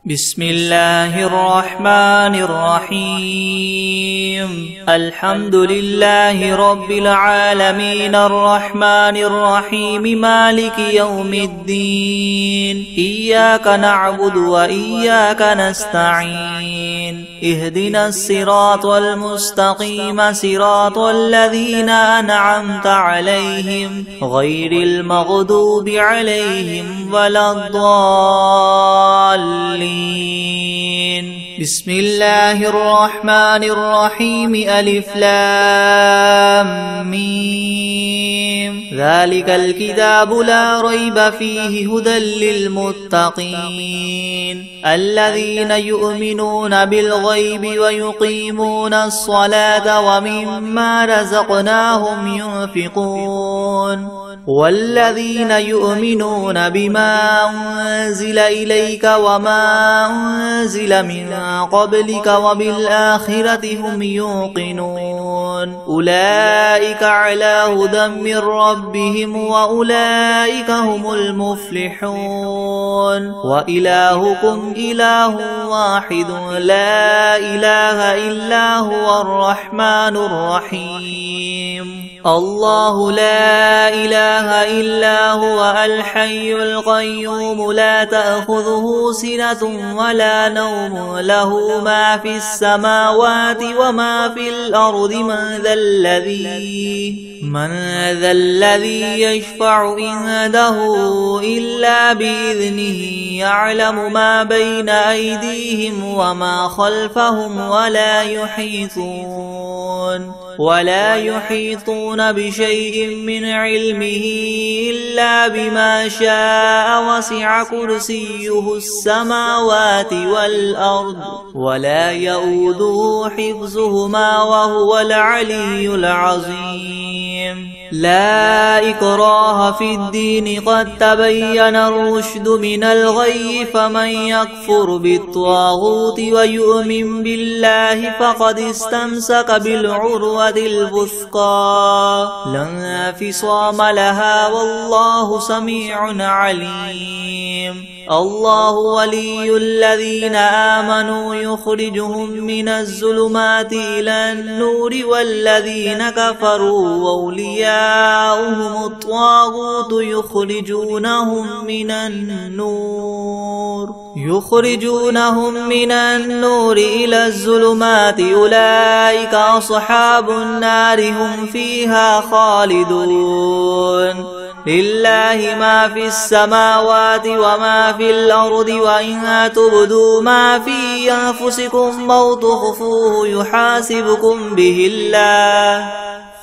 بسم الله الرحمن الرحيم الحمد لله رب العالمين الرحمن الرحيم مالك يوم الدين إياك نعبد وإياك نستعين اهدنا الصراط المستقيم صراط الذين أنعمت عليهم غير المغضوب عليهم ولا الضالين. بسم الله الرحمن الرحيم ألف لام ميم ذلك الكتاب لا ريب فيه هدى للمتقين الذين يؤمنون بالغيب ويقيمون الصلاة ومما رزقناهم ينفقون والذين يؤمنون بما أنزل إليك وما أنزل من قبلك وبالآخرة هم يوقنون أولئك على هدى من ربهم وأولئك هم المفلحون وإلهكم إله واحد لا إله إلا هو الرحمن الرحيم الله لا إله إلا هو الحي القيوم لا تأخذه سنة ولا نوم له ما في السماوات وما في الأرض من ذا الذي يشفع عنده إلا بإذنه يعلم ما بين أيديهم وما خلفهم ولا يحيطون بشيء من علمه إلا بما شاء وسع كرسيه السماوات والأرض ولا يؤوده حفظهما وهو العلي العظيم لا إكراه في الدين قد تبين الرشد من الغي فمن يكفر بالطاغوت ويؤمن بالله فقد استمسك بالعروة الوثقى لا انفصام لها والله سميع عليم الله ولي الذين آمنوا يخرجهم من الظلمات إلى النور والذين كفروا أولياؤهم الطاغوت يخرجونهم من النور إلى الظلمات أولئك أصحاب النار هم فيها خالدون لله ما في السماوات وما في الأرض وإن تبدوا ما في أنفسكم أو تخفوه يحاسبكم به الله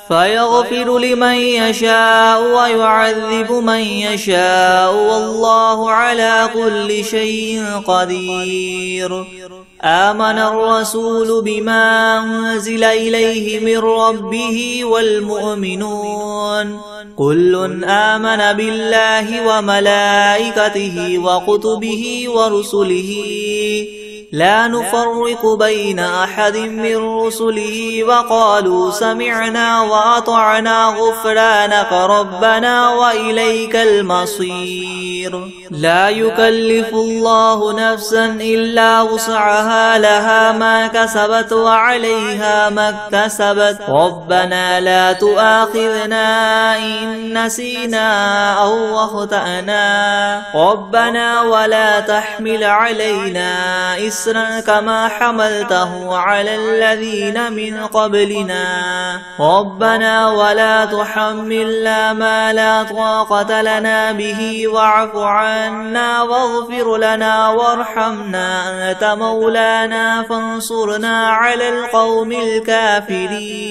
فيغفر لمن يشاء ويعذب من يشاء والله على كل شيء قدير آمن الرسول بما أنزل إليه من ربه والمؤمنون كل آمن بالله وملائكته وكتبه ورسله لا نفرق بين أحد من رسله وقالوا سمعنا وأطعنا غفرانك ربنا وإليك المصير لا يكلف الله نفسا إلا وسعها لها ما كسبت وعليها ما اكتسبت ربنا لا تؤاخذنا إن نسينا أو أخطأنا ربنا ولا تحمل علينا إسرا كما حملته على الذين من قبلنا ربنا ولا تحملنا ما لا طاقة لنا به واعف عنا واغفر لنا وارحمنا أنت مولانا فانصرنا على القوم الكافرين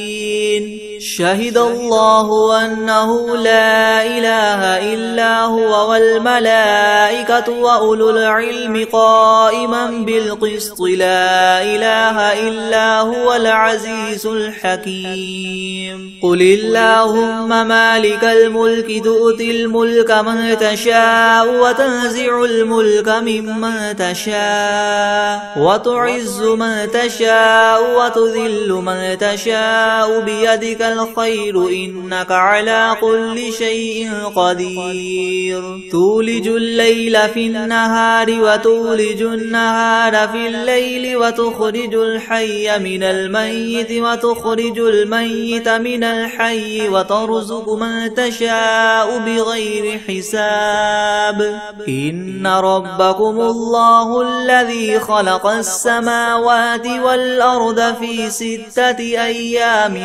شهد الله أنه لا إله إلا هو والملائكة وأولو العلم قائما بالقسط بالقسط لا إله إلا هو العزيز الحكيم قل اللهم مالك الملك تؤتي الملك من تشاء وتنزع الملك ممن تشاء وتعز من تشاء وتذل من تشاء بيدك الخير إنك على كل شيء قدير تولج الليل في النهار وتولج النهار في الليل وتخرج الحي من الميت وتخرج الميت من الحي وترزق من تشاء بغير حساب إن ربكم الله الذي خلق السماوات والأرض في 6 أيام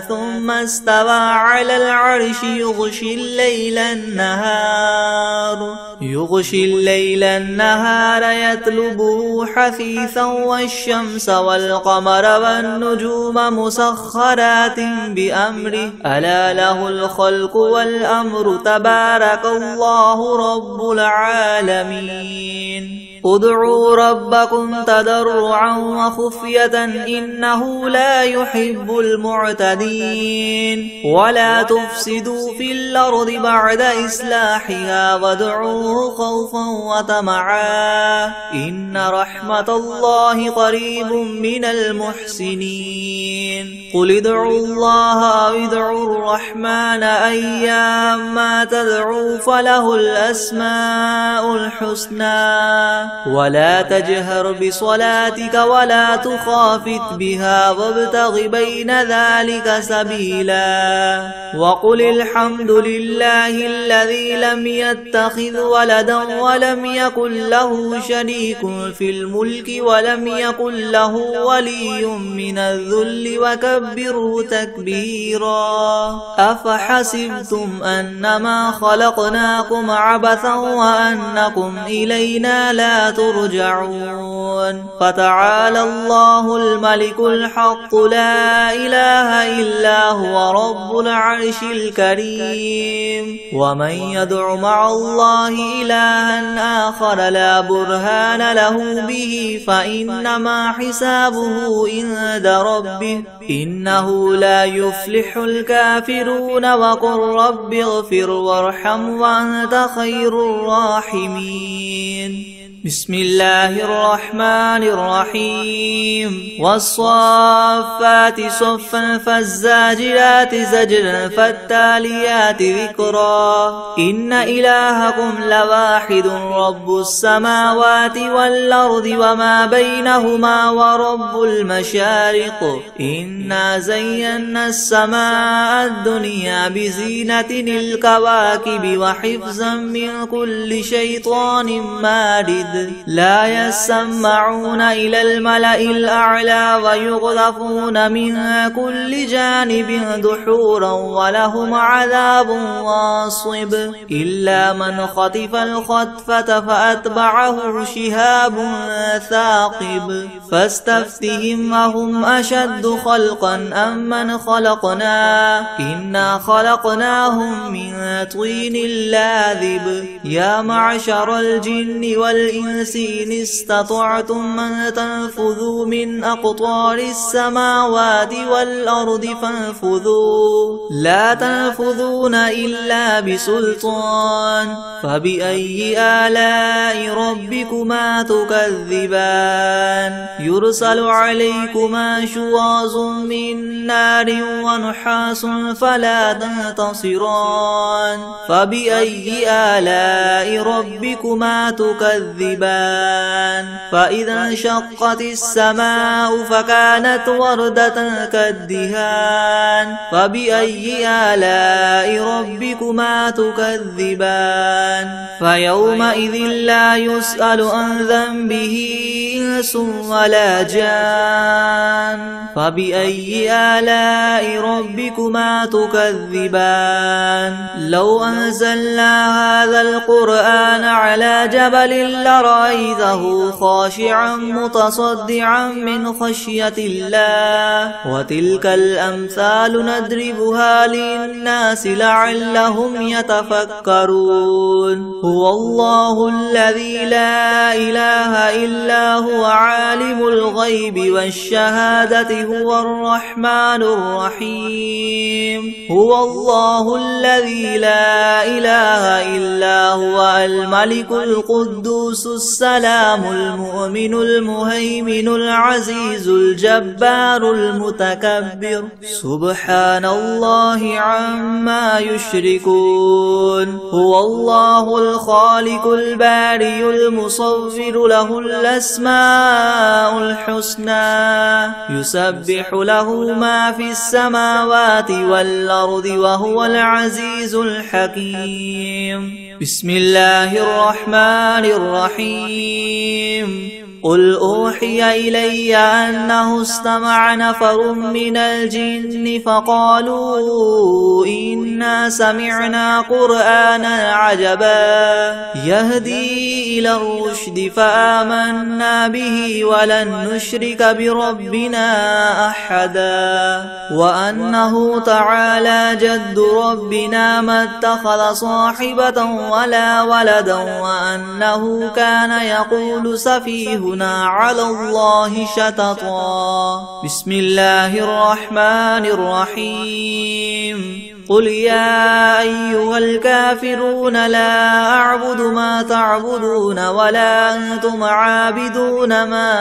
ثم استوى على العرش يغشي الليل النهار يطلبه حثيثا والشمس والقمر والنجوم مسخرات بأمره ألا له الخلق والأمر تبارك الله رب العالمين ادعوا ربكم تضرعا وخفية إنه لا يحب المعتدين ولا تفسدوا في الأرض بعد إصلاحها وادعوه خوفا وطمعا إن رحمة الله قريب من المحسنين قل ادعوا الله أو ادعوا الرحمن أيما تدعوا فله الأسماء الحسنى ولا تجهر بصلاتك ولا تخافت بها وابتغ بين ذلك سبيلا وقل الحمد لله الذي لم يتخذ ولدا ولم يكن له شريك في الملك ولم يكن له ولي من الذل وكبره تكبيرا أفحسبتم أنما خلقناكم عبثا وأنكم إلينا لا ترجعون فتعالى الله الملك الحق لا إله إلا هو رب العرش الكريم ومن يدع مع الله إلها آخر لا برهان له به فإنما حسابه عند ربه إنه لا يفلح الكافرون وقل رب اغفر وارحم وأنت خير الراحمين بسم الله الرحمن الرحيم والصافات صفا فالزاجرات زجرا فالتاليات ذكرا إن إلهكم لواحد رب السماوات والأرض وما بينهما ورب المشارق إنا زينا السماء الدنيا بزينة الكواكب وحفظا من كل شيطان مارد لا يسمعون إلى الملأ الأعلى ويغذفون من كل جانب دحورا ولهم عذاب واصب إلا من خطف الخطفة فأتبعه شهاب ثاقب فاستفتهم أهم أشد خلقا أم من خلقنا إنا خلقناهم من طين لاذب يا معشر الجن والإنس إن استطعتم أن تنفذوا من أقطار السماوات والأرض فانفذوا لا تنفذون إلا بسلطان فبأي آلاء ربكما تكذبان يرسل عليكما شواظ من نار ونحاس فلا تنتصران فبأي آلاء ربكما تكذبان فإذا انشقت السماء فكانت وردة كالدهان فبأي آلاء ربكما تكذبان فيومئذ لا يسأل عن ذنبه إنس ولا جان فبأي آلاء ربكما تكذبان لو أنزلنا هذا القرآن على جبل لرأيته خاشعا متصدعا من خشية الله وتلك الأمثال نضربها للناس لعلهم يتفكرون هو الله الذي لا إله إلا هو هو عالم الغيب والشهادة هو الرحمن الرحيم. هو الله الذي لا إله إلا هو الملك القدوس السلام المؤمن المهيمن العزيز الجبار المتكبر سبحان الله عما يشركون. هو الله الخالق البارئ المصور له الأسماء الحسنى يسبح له ما في السماوات والأرض وهو العزيز الحكيم. بسم الله الرحمن الرحيم. قل أوحي إلي أنه استمع نفر من الجن فقالوا إنا سمعنا قرآنا عجبا يهدي إلى الرشد فآمنا به ولن نشرك بربنا أحدا وأنه تعالى جد ربنا ما اتخذ صاحبة ولا ولدا وأنه كان يقول سفيهنا على الله شططا. بسم الله الرحمن الرحيم. قل يا أيها الكافرون لا أعبد ما تعبدون ولا أنتم عابدون ما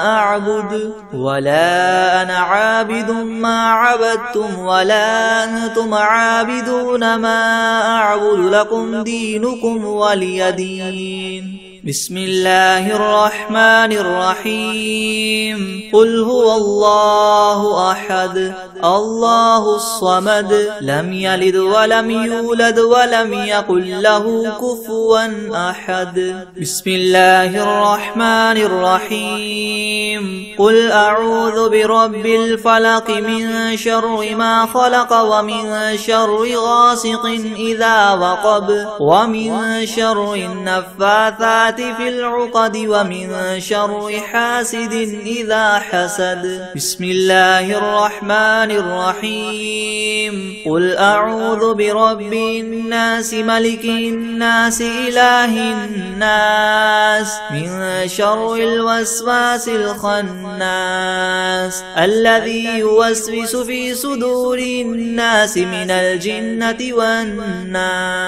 أعبد ولا أنا عابد ما عبدتم ولا أنتم عابدون ما أعبد لكم دينكم ولي دين. بسم الله الرحمن الرحيم. قل هو الله أحد الله الصمد لم يلد ولم يولد ولم يكن له كفوا أحد. بسم الله الرحمن الرحيم. قل أعوذ برب الفلق من شر ما خلق ومن شر غاسق إذا وقب ومن شر النفاثات في العقد ومن شر حاسد إذا حسد. بسم الله الرحمن الرحيم. قل أعوذ برب الناس ملك الناس إله الناس من شر الوسواس الخناس الذي يوسوس في صدور الناس من الجنة والناس.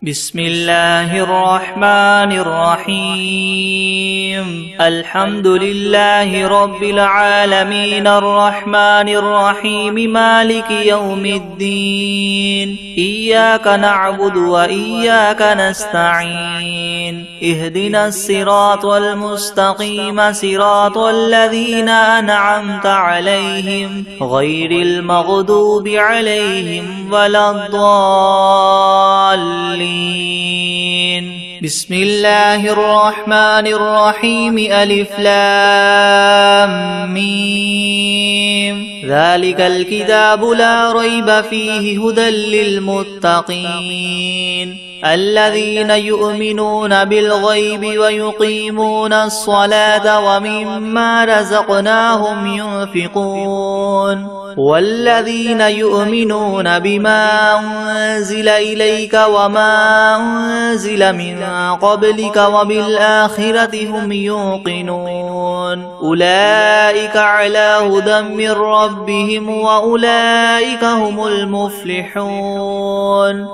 بسم الله الرحمن الرحيم. الحمد لله رب العالمين الرحمن الرحيم مالك يوم الدين إياك نعبد وإياك نستعين اهدنا الصراط المستقيم صراط الذين أنعمت عليهم غير المغضوب عليهم ولا الضالين. بسم الله الرحمن الرحيم. ألف لام ميم. ذلك الكتاب لا ريب فيه هدى للمتقين الذين يؤمنون بالغيب ويقيمون الصلاة ومما رزقناهم ينفقون والذين يؤمنون بما أنزل إليك وما أنزل من قبلك وبالآخرة هم يوقنون أولئك على هدى من ربهم وأولئك هم المفلحون.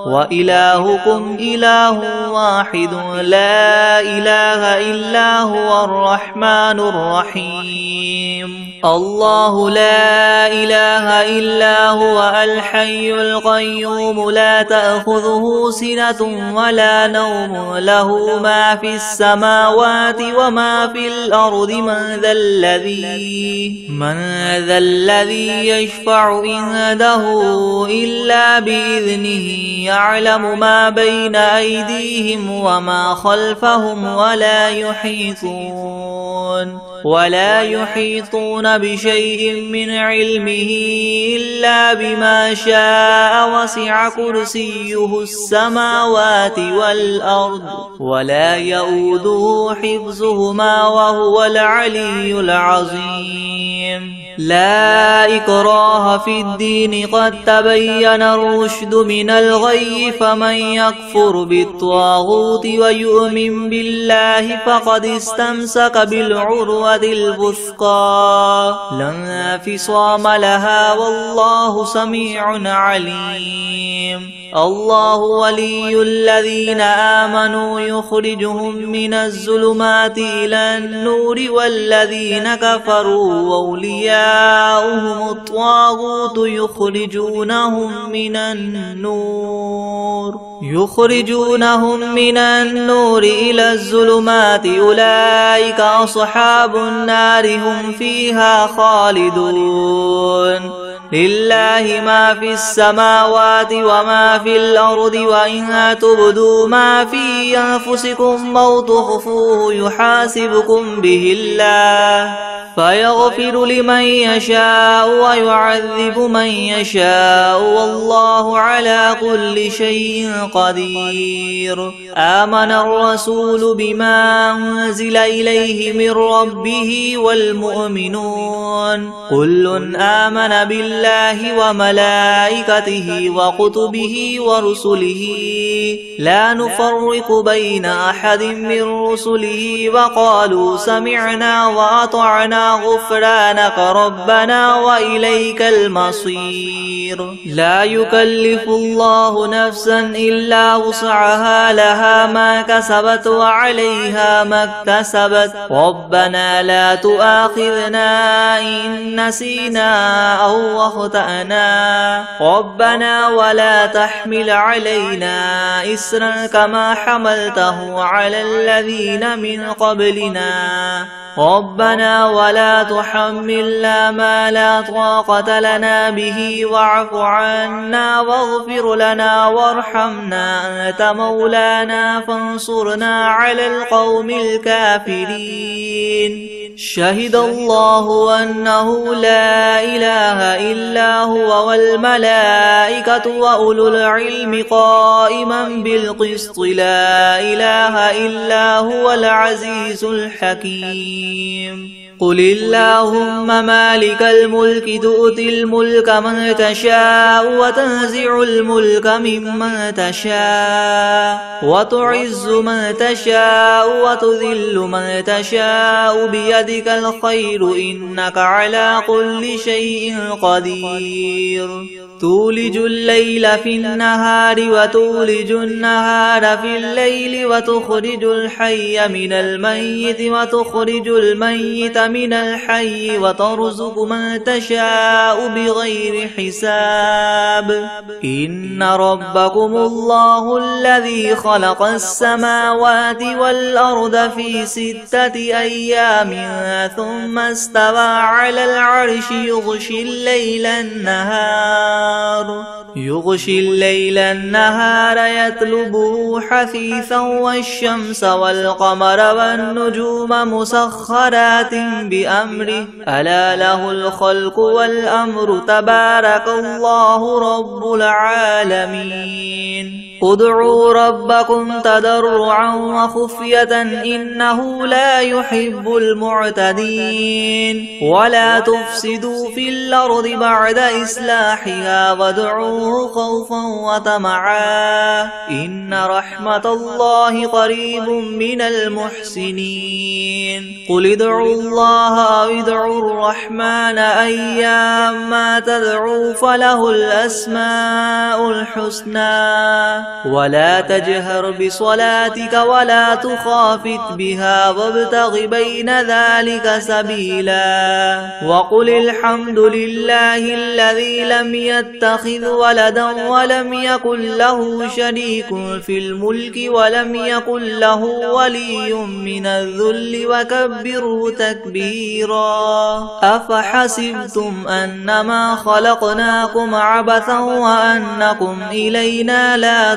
وإلهكم إله واحد لا إله إلا هو الرحمن الرحيم. الله لا إله إلا هو الحي القيوم لا تأخذه سنة ولا نوم له ما في السماوات وما في الأرض من ذا الذي يشفع عنده إلا بإذنه يعلم ما بين أيديهم وما خلفهم ولا يحيطون بشيء من علمه إلا بما شاء وسع كرسيه السماوات والأرض ولا يؤوده حفظهما وهو العلي العظيم. لا إكراه في الدين قد تبين الرشد من الغي فمن يكفر بالطاغوت ويؤمن بالله فقد استمسك بالعروة الوثقى لا انفصام لها والله سميع عليم. الله ولي الذين آمنوا يخرجهم من الظلمات إلى النور والذين كفروا أولياؤهم الطاغوت يخرجونهم من النور إلى الظلمات أولئك أصحاب النار هم فيها خالدون. لله ما في السماوات وما في الأرض وإن تبدوا ما في أنفسكم أو تخفوه يحاسبكم به الله فيغفر لمن يشاء ويعذب من يشاء والله على كل شيء قدير. آمن الرسول بما أنزل إليه من ربه والمؤمنون كل آمن بالله وملائكته وكتبه ورسله لا نفرق بين أحد من رسله وقالوا سمعنا وأطعنا غفرانك ربنا وإليك المصير. لا يكلف الله نفسا إلا وسعها لها ما كسبت وعليها ما اكتسبت ربنا لا تؤاخذنا إن نسينا أو أخطأنا ربنا ولا تحمل علينا إسرا كما حملته على الذين من قبلنا ربنا ولا تحملنا ما لا طاقة لنا به واعف عنا واغفر لنا وارحمنا أنت مولانا فانصرنا على القوم الكافرين. شهد الله أنه لا إله إلا هو والملائكة وأولو العلم قائما بالقسط لا إله إلا هو العزيز الحكيم. قل اللهم مالك الملك تؤتي الملك من تشاء وتنزع الملك ممن تشاء وتعز من تشاء وتذل من تشاء بيدك الخير إنك على كل شيء قدير. تولج الليل في النهار وتولج النهار في الليل وتخرج الحي من الميت وتخرج الميت من الحي وترزق من تشاء بغير حساب. إن ربكم الله الذي خلق السماوات والأرض في 6 أيام ثم استوى على العرش يغشي الليل النهار يطلبه حثيثا والشمس والقمر والنجوم مسخرات بأمره ألا له الخلق والأمر تبارك الله رب العالمين. ادعوا ربكم تضرعا وخفية إنه لا يحب المعتدين. ولا تفسدوا في الأرض بعد إصلاحها وادعوه خوفا وطمعا إن رحمة الله قريب من المحسنين. قل ادعوا الله أو ادعوا الرحمن أيما تدعوا فله الأسماء الحسنى ولا تجهر بصلاتك ولا تخافت بها وابتغ بين ذلك سبيلا. وقل الحمد لله الذي لم يتخذ ولدا ولم يكن له شريك في الملك ولم يكن له ولي من الذل وكبره تكبيرا. أفحسبتم أنما خلقناكم عبثا وأنكم إلينا لا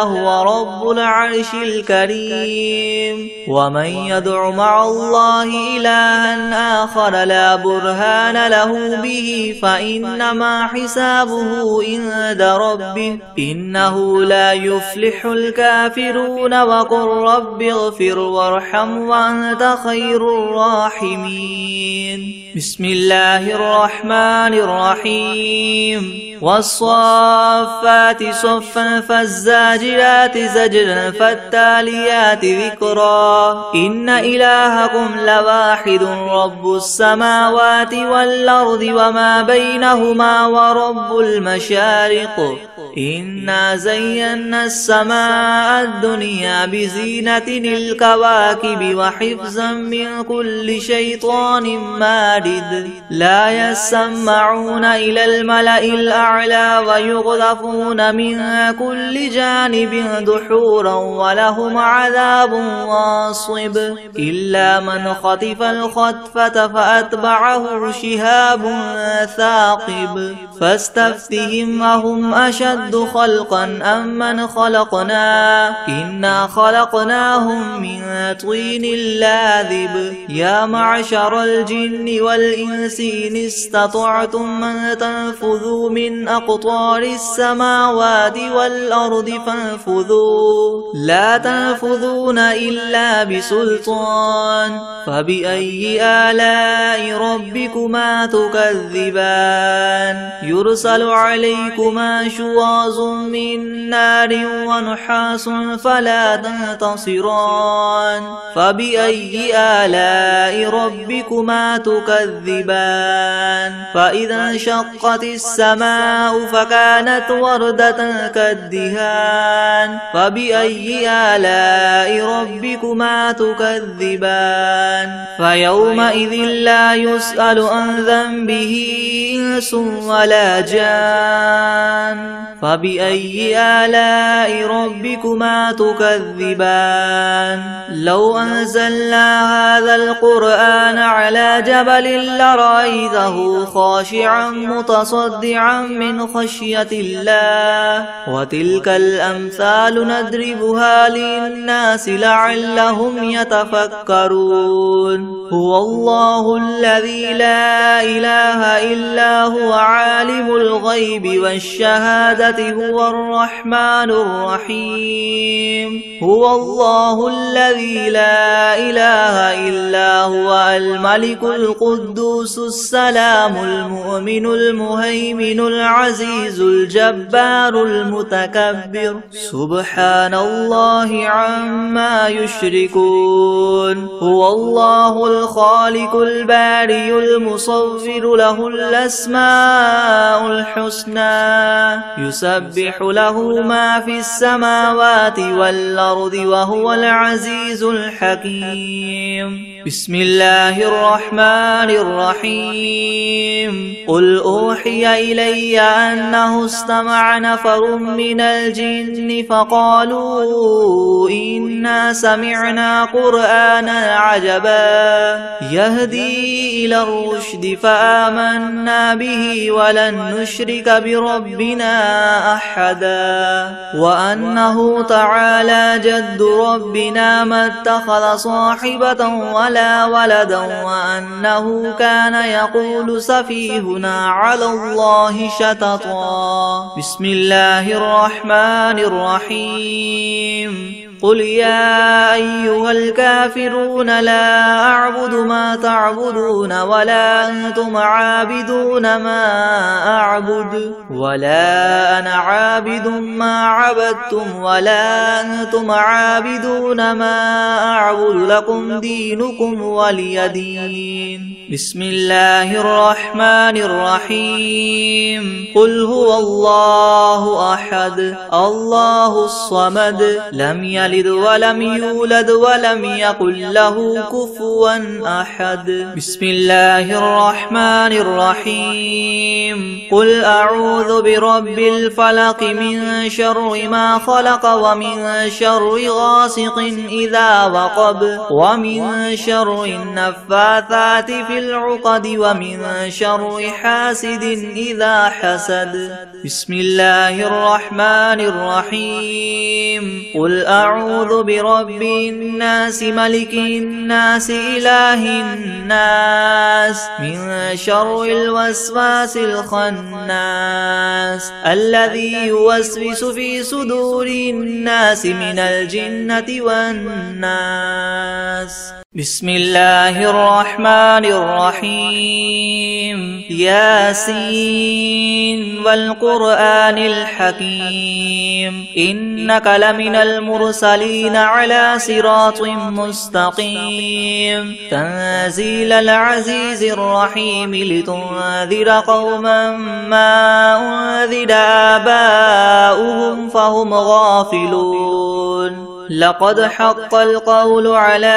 هو رب العرش الكريم ومن يدع مع الله إلها آخر لا برهان له به فإنما حسابه عند ربه إنه لا يفلح الكافرون وقل رب اغفر وارحم وأنت خير الراحمين بسم الله الرحمن الرحيم والصافات صفا فالزاجرات زجرا فالتاليات ذكرا إن إلهكم لواحد رب السماوات والأرض وما بينهما ورب المشارق إنا زينا السماء الدنيا بزينة الكواكب وحفظا من كل شيطان مارد لا يسمعون إلى الملأ الأعلى ويغذفون من كل جانب دحورا ولهم عذاب واصب إلا من خطف الخطفة فأتبعه شهاب ثاقب فاستفتهم أهم أشد خلقا أم من خلقنا إنا خلقناهم من طين لاذب يا معشر الجن والإنس إن استطعتم أن تنفذوا من أقطار السماوات والأرض فانفذوا لا تنفذون إلا بسلطان فبأي آلاء ربكما تكذبان يرسل عليكما شواظ من نار ونحاس فلا تنتصران فبأي آلاء ربكما تكذبان فإذا انشقت السماء فكانت وردة كالدهان فبأي آلاء ربكما تكذبان فيومئذ لا يسأل عن ذنبه إنس ولا جان فبأي آلاء ربكما تكذبان لو أنزلنا هذا القرآن على جبل لرأيته خاشعا متصدعا من خشية الله وتلك الأمثال نضربها للناس لعلهم يتفكرون هو الله الذي لا إله إلا هو عالم الغيب والشهادة هو الرحمن الرحيم هو الله الذي لا إله إلا هو الملك القدوس السلام المؤمن المهيمن العزيز الجبار المتكبر سبحان الله عما يشركون هو الله الخالق البارئ المصور له الأسماء الحسنى يسبح له ما في السماوات والأرض وهو العزيز الحكيم بسم الله الرحمن الرحيم قل أوحي إلي أنه استمع نفر من الجن فقالوا إنا سمعنا قرآنا عجبا يهدي إلى الرشد فآمنا به ولن نشرك بربنا أحدا وأنه تعالى جد ربنا ما اتخذ صاحبة ولا ولدا وأنه كان يقول سفيهنا على الله شططا بسم الله الرحمن الرحيم قل يا أيها الكافرون لا أعبد ما تعبدون ولا أنتم عابدون ما أعبد ولا أنا عابد ما عبدتم ولا أنتم عابدون ما أعبد لكم دينكم ولي دين بسم الله الرحمن الرحيم قل هو الله أحد الله الصمد لم يلد يلد ولم يولد ولم يكن له كفوا أحد. بسم الله الرحمن الرحيم. قل أعوذ برب الفلق من شر ما خلق ومن شر غاسق إذا وقب ومن شر النفاثات في العقد ومن شر حاسد إذا حسد. بسم الله الرحمن الرحيم. قل أعوذ برب الناس ملك الناس إله الناس من شر الوسواس الخناس الذي يوسوس في صدور الناس من الجنة والناس. بسم الله الرحمن الرحيم. ياسين والقرآن الحكيم إنك لمن المرسلين على صراط مستقيم تنزيل العزيز الرحيم لتنذر قوما ما أنذر آباؤهم فهم غافلون. لقد حق القول على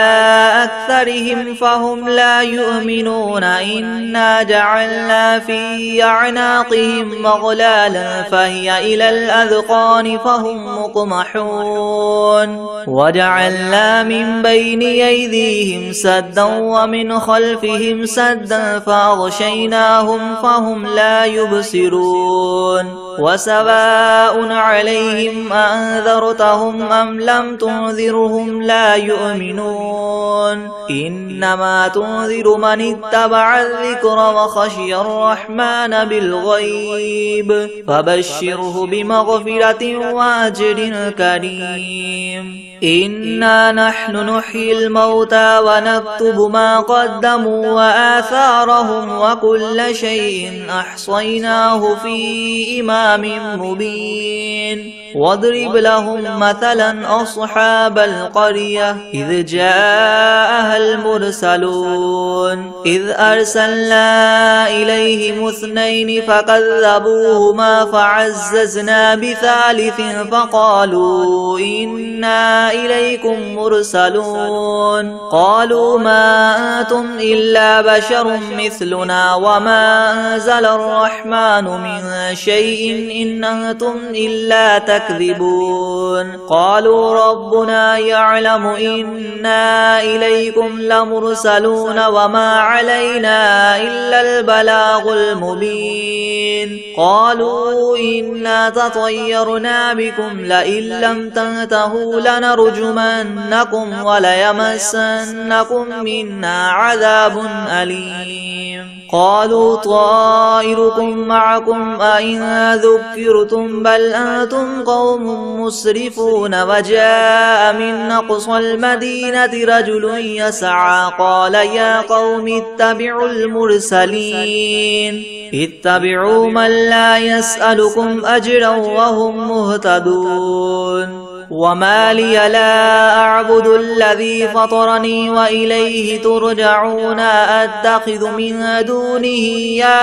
أكثرهم فهم لا يؤمنون. إنا جعلنا في أعناقهم مغلالا فهي إلى الأذقان فهم مقمحون. وجعلنا من بين أيديهم سدا ومن خلفهم سدا فأغشيناهم فهم لا يبصرون. وسواء عليهم أنذرتهم أم لم تنذرهم لا يؤمنون. إنما تنذر من اتبع الذكر وخشي الرحمن بالغيب فبشره بمغفرة وأجر كريم. إنا نحن نحيي الموتى ونكتب ما قدموا وآثارهم وكل شيء أحصيناه في إمام مبين. واضرب لهم مثلا أصحاب القرية إذ جاءها المرسلون إذ أرسلنا إليهم اثنين فكذبوهما فعززنا بثالث فقالوا إنا إليكم مرسلون. قالوا ما أنتم إلا بشر مثلنا وما أنزل الرحمن من شيء إن أنتم إلا تكذبون. قالوا ربنا يعلم إنا إليكم لمرسلون وما علينا إلا البلاغ المبين. قالوا إنا تطيرنا بكم لئن لم تنتهوا لنرجمنكم وليمسنكم منا عذاب أليم. قالوا طائركم معكم أئن ذكرتم بل أنتم قوم مسرفون. وجاء من أقصى المدينة رجل يسعى قال يا قوم اتبعوا المرسلين اتبعوا من لا يسألكم أجرا وهم مهتدون. وما لي لا أعبد الذي فطرني وإليه ترجعون. أتخذ من دونه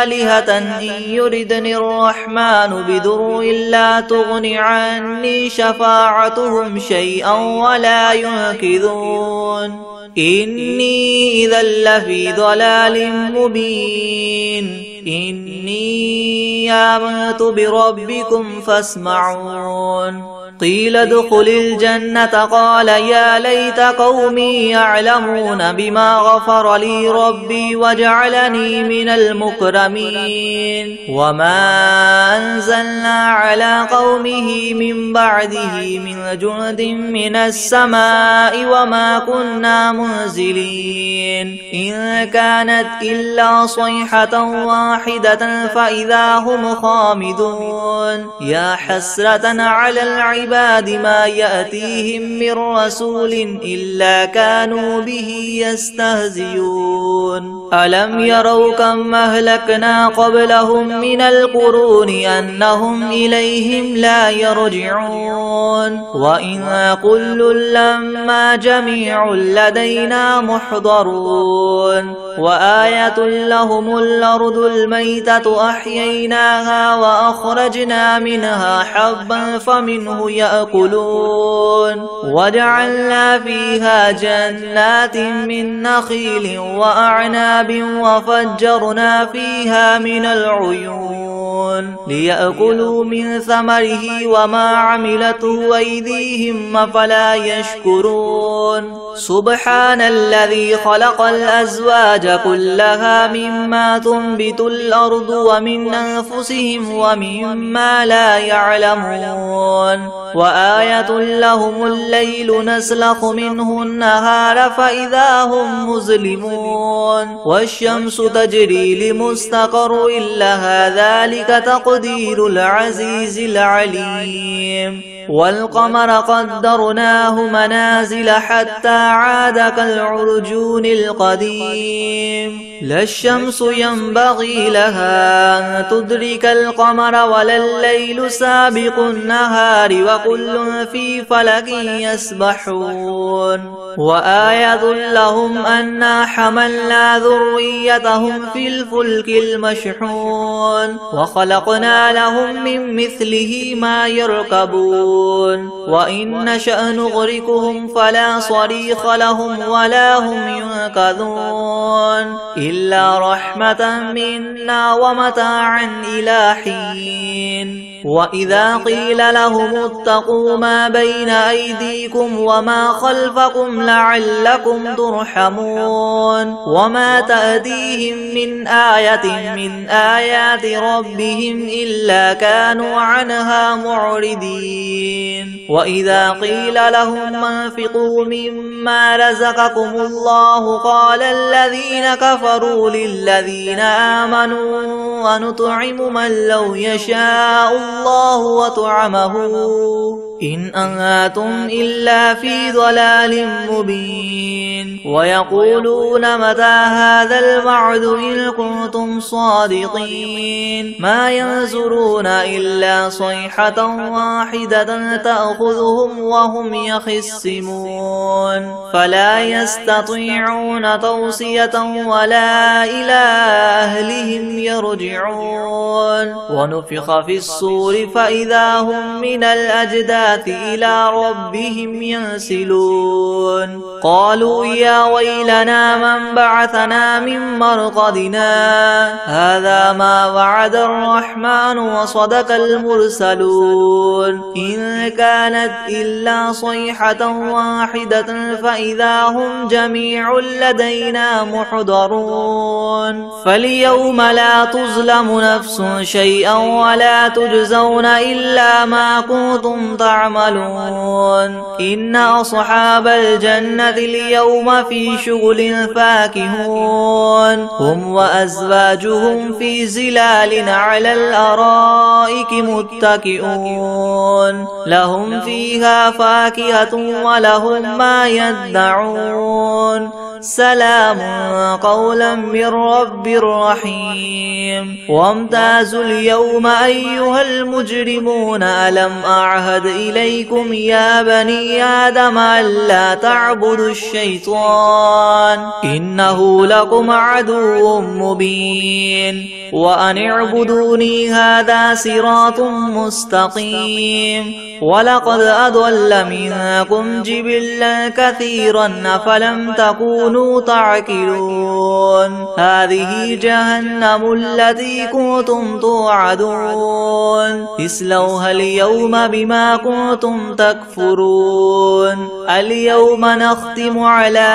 آلهة إن يردني الرحمن بضر لا تغن عني شفاعتهم شيئا ولا ينقذون. إني إذا لفي ضلال مبين. إني آمنت بربكم فاسمعون. قيل ادخل الجنة قال يا ليت قومي يعلمون بما غفر لي ربي وجعلني من المكرمين. وما أنزلنا على قومه من بعده من جند من السماء وما كنا منزلين. إن كانت إلا صيحة واحدة فإذا هم خامدون. يا حسرة على العباد ما يأتيهم من رسول إلا كانوا به يستهزئون. ألم يروا كم أهلكنا قبلهم من القرون أنهم إليهم لا يرجعون. وإن كل لما جميع لدينا محضرون. وآية لهم الأرض الميتة أحييناها وأخرجنا منها حبا فمنه يأكلون وجعلنا فيها جنات من نخيل وأعناب وفجرنا فيها من العيون ليأكلوا من ثمره وما عملته أيديهم أفلا يشكرون سبحان الذي خلق الأزواج كلها مما تنبت الأرض ومن أنفسهم ومما لا يعلمون وآية لهم الليل نسلخ منه النهار فإذا هم مظلمون والشمس تجري لمستقر لها ذلك تقدير العزيز العليم والقمر قدرناه منازل حتى عاد كالعرجون القديم لا الشمس ينبغي لها أن تدرك القمر ولا الليل سابق النهار وكل في فلك يسبحون وآية لهم أنا حملنا ذريتهم في الفلك المشحون وخلقنا لهم من مثله ما يركبون وإن نشأ نغرقهم فلا صريخ لهم ولا هم ينقذون إلا رحمة منا ومتاعا إلى حين وإذا قيل لهم اتقوا ما بين أيديكم وما خلفكم لعلكم ترحمون وما تأتيهم من آية من آيات ربهم إلا كانوا عنها معرضين وإذا قيل لهم انفقوا مما رزقكم الله قال الذين كفروا للذين آمنوا ونطعم من لو يشاء الله وطعمه إن أنتم إلا في ضلال مبين ويقولون متى هذا الوعد إن كنتم صادقين ما ينظرون إلا صيحة واحدة تأخذهم وهم يخصمون فلا يستطيعون توصية ولا إلى أهلهم يرجعون ونفخ في الصور فإذا هم من الأجداث إلى ربهم ينسلون قالوا يا ويلنا من بعثنا من مرقدنا هذا ما وعد الرحمن وصدق المرسلون إن كانت إلا صيحة واحدة فإذا هم جميع لدينا محضرون فاليوم لا تظلم نفس شيئا ولا تجزون إلا ما كنتم تعملون إن أصحاب الجنة اليوم في شغل فاكهون هم وأزواجهم في زلال على الأرائك متكئون لهم فيها فاكهة ولهم ما يدعون سلام قولا من رب رحيم وامتازوا اليوم أيها المجرمون ألم أعهد إليكم يا بني آدم ألا تعبدوا الشيطان إنه لكم عدو مبين وأن اعبدوني هذا صراط مستقيم ولقد أضل منكم جبلا كثيرا أفلم تكونوا تعقلون هذه جهنم التي كنتم توعدون اصلوها اليوم بما كنتم تكفرون اليوم نختم على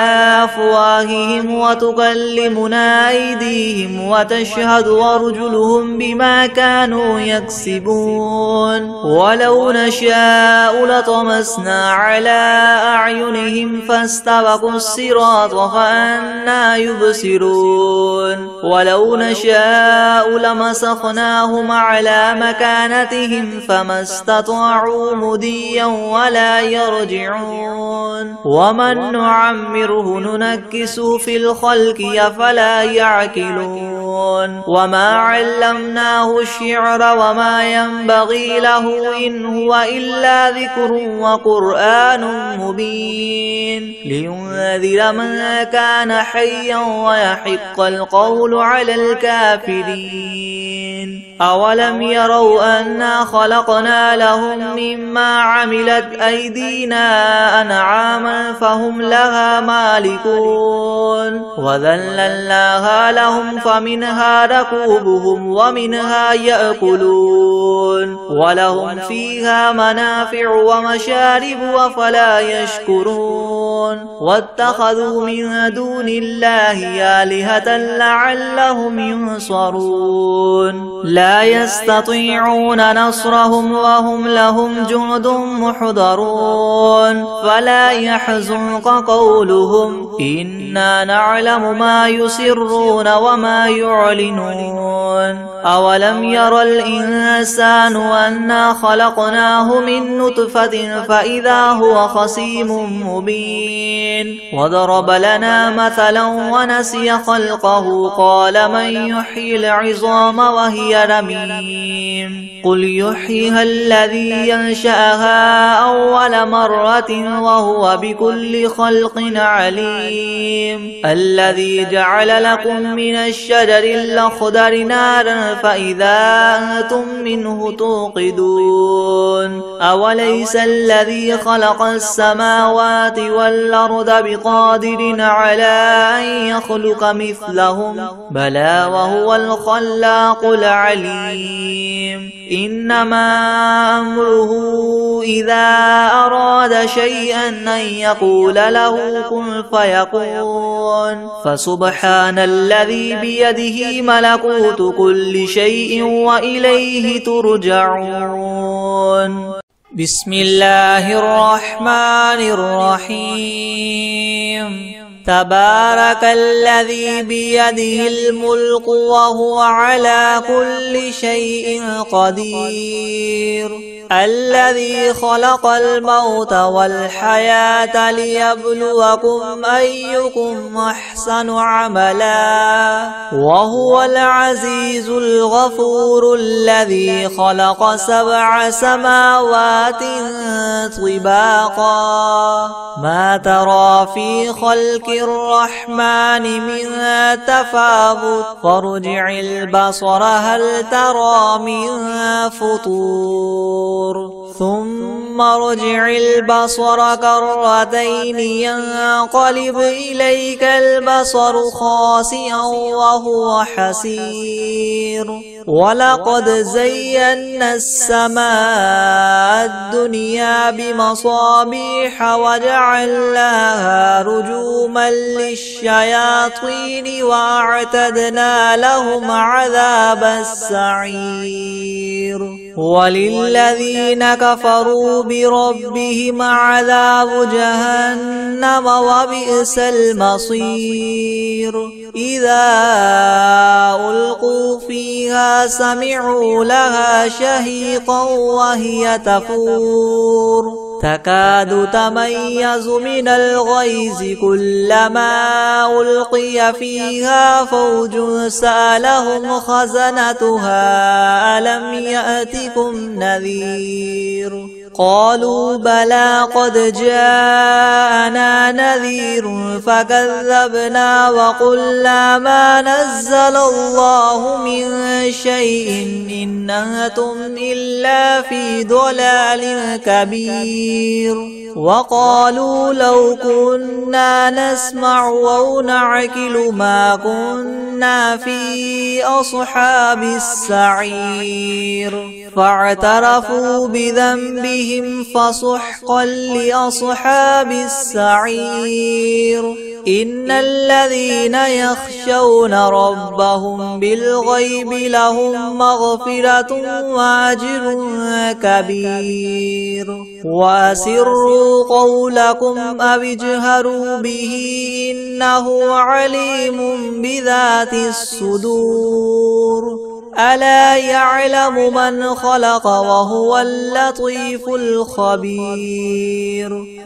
أفواههم وتكلمنا أيديهم وتشهد أرجلهم بما كانوا يكسبون ولو نشاء لطمسنا على أعينهم فاستبقوا الصراط فأنا يبصرون ولو نشاء لمسخناهم على مكانتهم فما استطاعوا مضيا ولا يرجعون ومن نعمره ننكس في الخلق أفلا يعقلون وما علمناه الشعر وما ينبغي له إن هو إلا ذكر وقرآن مبين لينذر من كان حيا ويحق القول على الكافرين أولم يروا أنا خلقنا لهم مما عملت أيدينا أنعاما فهم لها مالكون وذللناها لهم فمنها ركوبهم ومنها يأكلون ولهم فيها منافع ومشارب أفلا يشكرون واتخذوا من دون الله آلهة لعلهم ينصرون لا يستطيعون نصرهم وهم لهم جند محضرون فلا يحزنك قولهم إنا نعلم ما يسرون وما يعلنون أولم ير الإنسان أنا خلقناه من نطفة فإذا هو خصيم مبين وضرب لنا مثلا ونسي خلقه قال من يحيي العظام وهي رميم قل يحييها الذي ينشأها أول مرة وهو بكل خلق عليم الذي جعل لكم من الشجر الأخضر نارا فإذا أنتم منه توقدون أوليس الذي خلق السماوات والأرض بقادر على أن يخلق مثلهم بلى وهو الخلاق العليم إنما أمره إذا أراد شيئا أن يقول له كن فيكون فسبحان الذي بيده ملكوت كل شيء وإليه ترجعون بسم الله الرحمن الرحيم تبارك الذي بيده الملك وهو على كل شيء قدير الذي خلق الموت والحياة ليبلوكم أيكم أحسن عملا وهو العزيز الغفور الذي خلق 7 سماوات طباقا ما ترى في خلق الرحمن من تفاوت فارجع البصر هل ترى من فطور ثم ارجع البصر كرتين ينقلب إليك البصر خاسئا وهو حسير ولقد زينا السماء الدنيا بمصابيح وجعلناها رجوما للشياطين واعتدنا لهم عذاب السعير وللذين كفروا بربهم عذاب جهنم وبئس المصير إذا ألقوا فيها سمعوا لها شهيقا وهي تفور تكاد تميز من الغيظ كلما ألقي فيها فوج سألهم خزنتها ألم يأتكم نذير قالوا بلى قد جاءنا نذير فكذبنا وقلنا ما نزل الله من شيء إن أنتم إلا في ضلال كبير وقالوا لو كنا نسمع أو نعقل ما كنا في أصحاب السعير فاعترفوا بذنبهم فسحقا لأصحاب السعير إن الذين يخشون ربهم بالغيب لهم مغفرة وأجر كبير وأسروا قولكم أو اجهروا به إنه عليم بذات الصدور ألا يعلم من خلق وهو اللطيف الخبير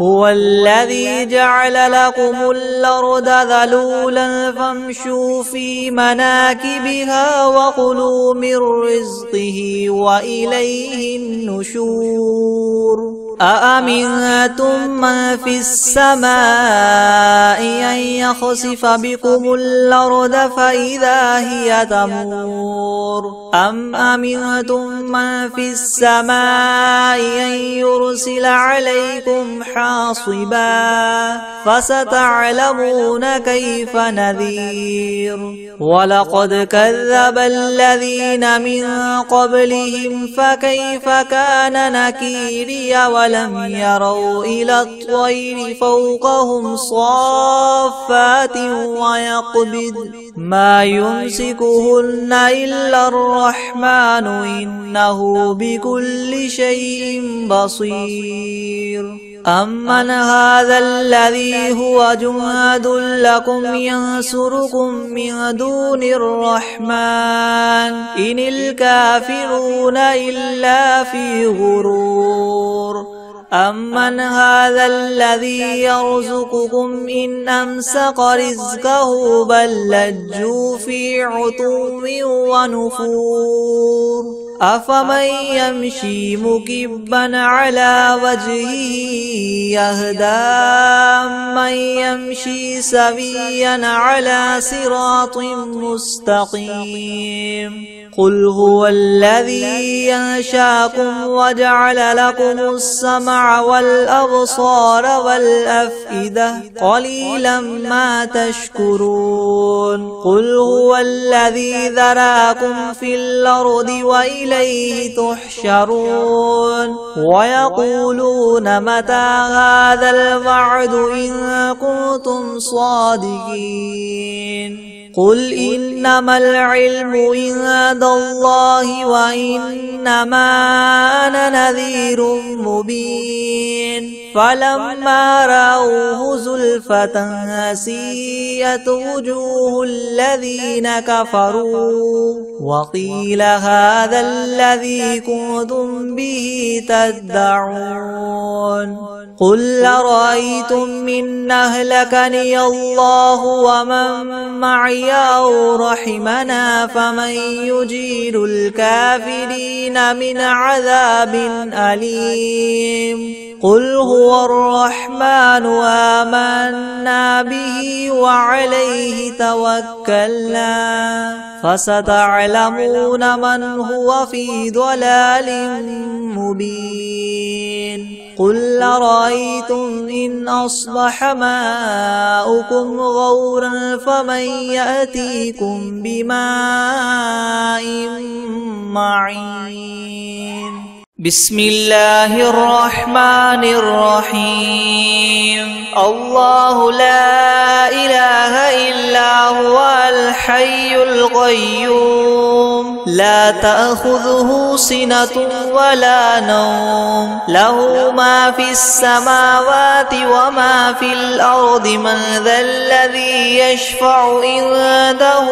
هو الذي جعل لكم الأرض ذلولا فامشوا في مناكبها وكلوا من رزقه وإليه النشور أأمنتم من في السماء أن يخسف بكم الأرض فإذا هي تمور أم أمنتم من في السماء أن يرسل عليكم حاصبا فستعلمون كيف نذير ولقد كذب الذين من قبلهم فكيف كان نكيري ولم يروا إلى الطير فوقهم صافات ويقبض ما يمسكهن إلا الرحمن إنه بكل شيء بصير أمن هذا الذي هو جند لكم ينصركم من دون الرحمن إن الكافرون إلا في غرور أمن هذا الذي يرزقكم إن أمسك رزقه بل لجوا في عتو ونفور أفمن يمشي مكبا على وجهه يهدى من يمشي سويا على صراط مستقيم قل هو الذي ينشاكم وجعل لكم السمع والأبصار والأفئدة قليلا ما تشكرون قل هو الذي ذراكم في الأرض وإليه تحشرون ويقولون متى هذا الوعد إن كنتم صادقين قل إنما العلم عند الله وإنما أنا نذير مبين فلما رأوه زلفة سيئت وجوه الذين كفروا وقيل هذا الذي كنتم به تدعون قل أرأيتم إن أهلكني الله ومن معي أو رحمنا فمن يجير الكافرين من عذاب أليم قل هو الرحمن آمنا به وعليه توكلنا فستعلمون من هو في ضلال مبين قل أرأيتم إن أصبح ماؤكم غورا فمن يأتيكم بماء معين بسم الله الرحمن الرحيم الله لا إله إلا هو الحي القيوم لا تأخذه سنة ولا نوم له ما في السماوات وما في الأرض من ذا الذي يشفع عنده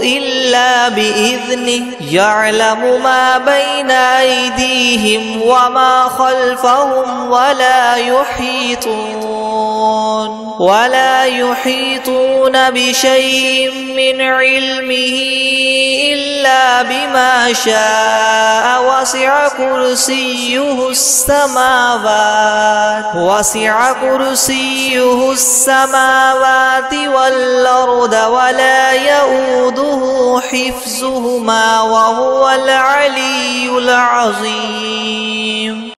إلا بإذنه يعلم ما بين أيديهم وما خلفهم ولا يحيطون بشيء من علمه إلا بما شاء وسع كرسيه السماوات والأرض ولا يؤوده حفظهما وهو العلي العظيم